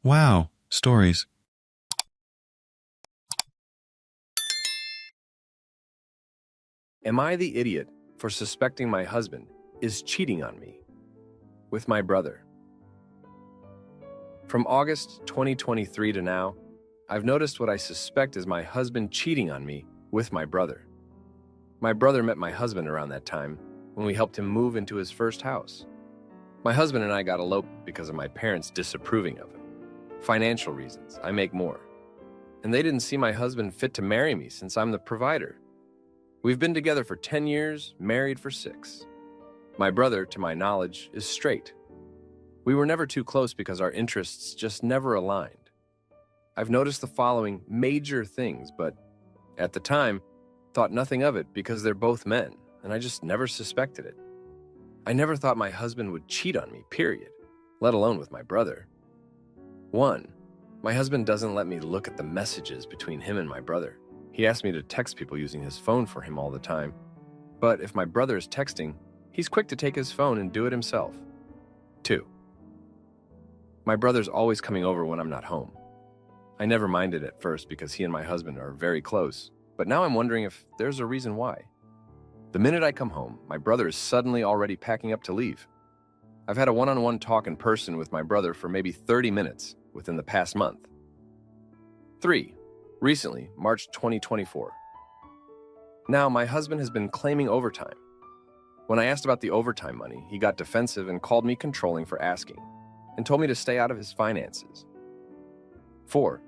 Wow, stories. Am I the idiot for suspecting my husband is cheating on me with my brother? From August 2023 to now, I've noticed what I suspect is my husband cheating on me with my brother. My brother met my husband around that time when we helped him move into his first house. My husband and I got eloped because of my parents disapproving of him. Financial reasons, I make more. And they didn't see my husband fit to marry me since I'm the provider. We've been together for 10 years, married for 6. My brother, to my knowledge, is straight. We were never too close because our interests just never aligned. I've noticed the following major things, but at the time, thought nothing of it because they're both men, and I just never suspected it. I never thought my husband would cheat on me, period, let alone with my brother. 1. My husband doesn't let me look at the messages between him and my brother. He asks me to text people using his phone for him all the time. But if my brother is texting, he's quick to take his phone and do it himself. 2. My brother's always coming over when I'm not home. I never minded at first because he and my husband are very close, but now I'm wondering if there's a reason why. The minute I come home, my brother is suddenly already packing up to leave. I've had a one-on-one talk in person with my brother for maybe 30 minutes within the past month. 3. Recently, March 2024. Now, my husband has been claiming overtime. When I asked about the overtime money, he got defensive and called me controlling for asking, and told me to stay out of his finances. 4.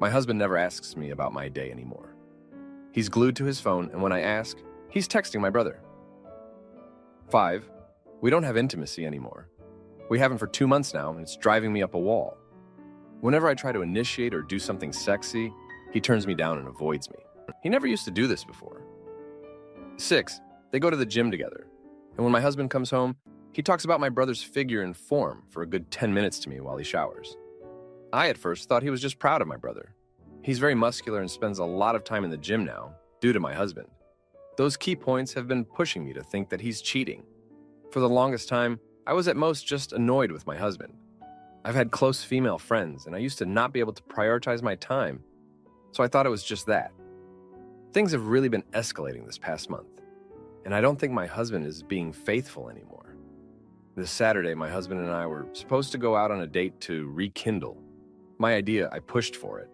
My husband never asks me about my day anymore. He's glued to his phone, and when I ask, he's texting my brother. 5. We don't have intimacy anymore. We haven't for 2 months now, and it's driving me up a wall. Whenever I try to initiate or do something sexy, he turns me down and avoids me. He never used to do this before. 6. They go to the gym together, and when my husband comes home, he talks about my brother's figure and form for a good 10 minutes to me while he showers. I at first thought he was just proud of my brother. He's very muscular and spends a lot of time in the gym now, due to my husband. Those key points have been pushing me to think that he's cheating. For the longest time, I was at most just annoyed with my husband. I've had close female friends, and I used to not be able to prioritize my time, so I thought it was just that. Things have really been escalating this past month, and I don't think my husband is being faithful anymore. This Saturday, my husband and I were supposed to go out on a date to rekindle. My idea, I pushed for it.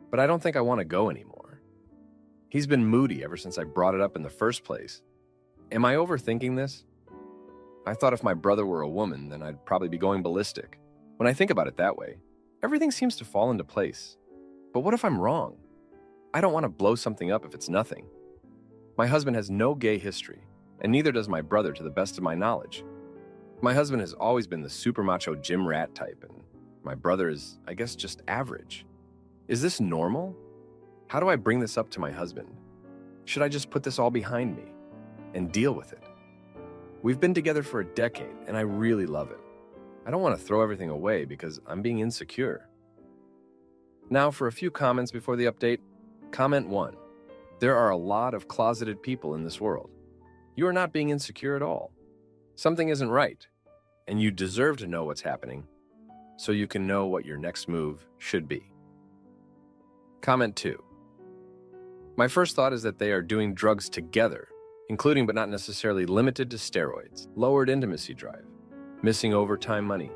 But I don't think I want to go anymore. He's been moody ever since I brought it up in the first place. Am I overthinking this? I thought if my brother were a woman, then I'd probably be going ballistic. When I think about it that way, everything seems to fall into place. But what if I'm wrong? I don't want to blow something up if it's nothing. My husband has no gay history, and neither does my brother to the best of my knowledge. My husband has always been the super macho gym rat type, and my brother is, I guess, just average. Is this normal? How do I bring this up to my husband? Should I just put this all behind me and deal with it? We've been together for a decade, and I really love him. I don't want to throw everything away because I'm being insecure. Now for a few comments before the update. Comment 1. There are a lot of closeted people in this world. You are not being insecure at all. Something isn't right, and you deserve to know what's happening so you can know what your next move should be. Comment 2. My first thought is that they are doing drugs together, including but not necessarily limited to steroids, lowered intimacy drive, missing overtime money,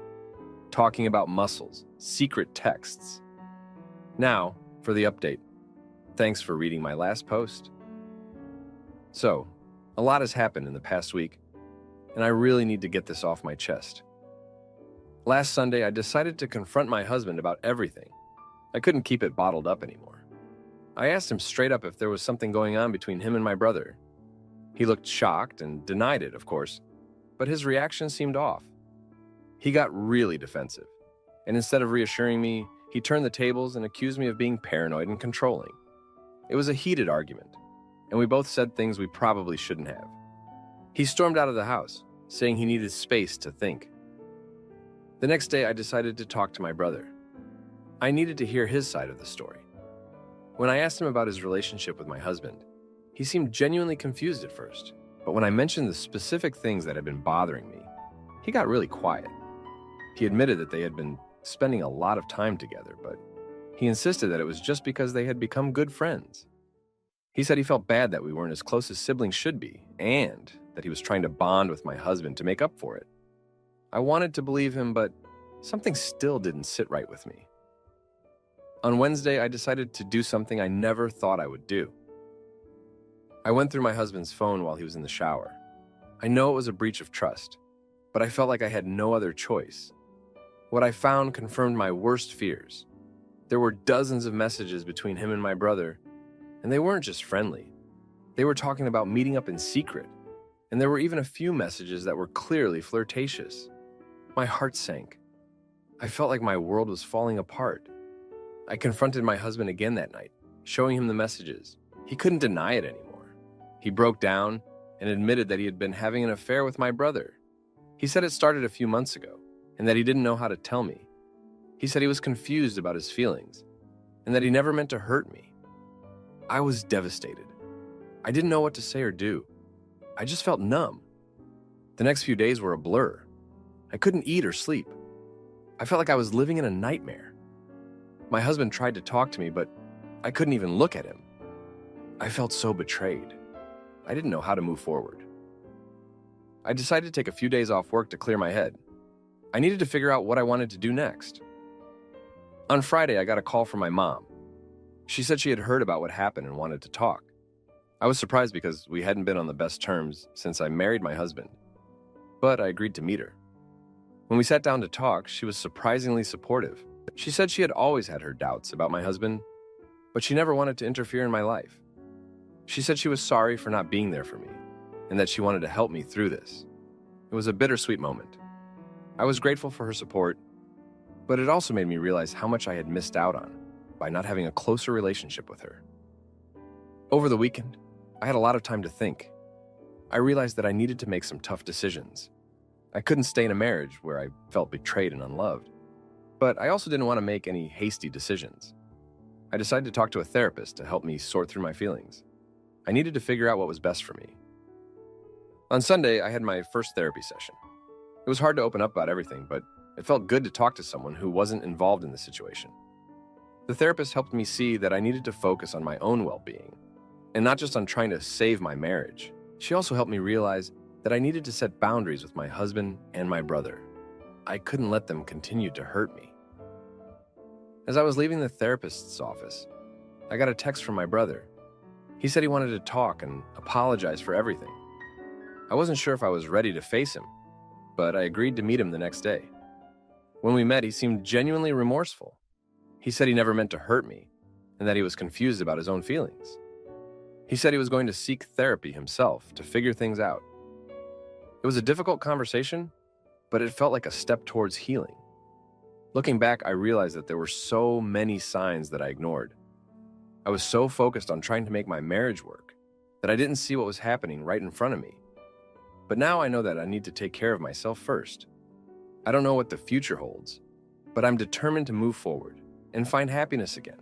talking about muscles, secret texts. Now, for the update. Thanks for reading my last post. So, a lot has happened in the past week, and I really need to get this off my chest. Last Sunday, I decided to confront my husband about everything. I couldn't keep it bottled up anymore. I asked him straight up if there was something going on between him and my brother. He looked shocked and denied it, of course, but his reaction seemed off. He got really defensive, and instead of reassuring me, he turned the tables and accused me of being paranoid and controlling. It was a heated argument, and we both said things we probably shouldn't have. He stormed out of the house, saying he needed space to think. The next day, I decided to talk to my brother. I needed to hear his side of the story. When I asked him about his relationship with my husband, he seemed genuinely confused at first, but when I mentioned the specific things that had been bothering me, he got really quiet. He admitted that they had been spending a lot of time together, but he insisted that it was just because they had become good friends. He said he felt bad that we weren't as close as siblings should be, and that he was trying to bond with my husband to make up for it. I wanted to believe him, but something still didn't sit right with me. On Wednesday, I decided to do something I never thought I would do. I went through my husband's phone while he was in the shower. I know it was a breach of trust, but I felt like I had no other choice. What I found confirmed my worst fears. There were dozens of messages between him and my brother, and they weren't just friendly. They were talking about meeting up in secret, and there were even a few messages that were clearly flirtatious. My heart sank. I felt like my world was falling apart. I confronted my husband again that night, showing him the messages. He couldn't deny it anymore. He broke down and admitted that he had been having an affair with my brother. He said it started a few months ago, and that he didn't know how to tell me. He said he was confused about his feelings, and that he never meant to hurt me. I was devastated. I didn't know what to say or do. I just felt numb. The next few days were a blur. I couldn't eat or sleep. I felt like I was living in a nightmare. My husband tried to talk to me, but I couldn't even look at him. I felt so betrayed. I didn't know how to move forward. I decided to take a few days off work to clear my head. I needed to figure out what I wanted to do next. On Friday, I got a call from my mom. She said she had heard about what happened and wanted to talk. I was surprised because we hadn't been on the best terms since I married my husband, but I agreed to meet her. When we sat down to talk, she was surprisingly supportive. She said she had always had her doubts about my husband, but she never wanted to interfere in my life. She said she was sorry for not being there for me, and that she wanted to help me through this. It was a bittersweet moment. I was grateful for her support, but it also made me realize how much I had missed out on by not having a closer relationship with her. Over the weekend, I had a lot of time to think. I realized that I needed to make some tough decisions. I couldn't stay in a marriage where I felt betrayed and unloved, but I also didn't want to make any hasty decisions. I decided to talk to a therapist to help me sort through my feelings. I needed to figure out what was best for me. On Sunday, I had my first therapy session. It was hard to open up about everything, but it felt good to talk to someone who wasn't involved in the situation. The therapist helped me see that I needed to focus on my own well-being, and not just on trying to save my marriage. She also helped me realize that I needed to set boundaries with my husband and my brother. I couldn't let them continue to hurt me. As I was leaving the therapist's office, I got a text from my brother. He said he wanted to talk and apologize for everything. I wasn't sure if I was ready to face him, but I agreed to meet him the next day. When we met, he seemed genuinely remorseful. He said he never meant to hurt me, and that he was confused about his own feelings. He said he was going to seek therapy himself to figure things out. It was a difficult conversation, but it felt like a step towards healing. Looking back, I realized that there were so many signs that I ignored. I was so focused on trying to make my marriage work that I didn't see what was happening right in front of me. But now I know that I need to take care of myself first. I don't know what the future holds, but I'm determined to move forward and find happiness again.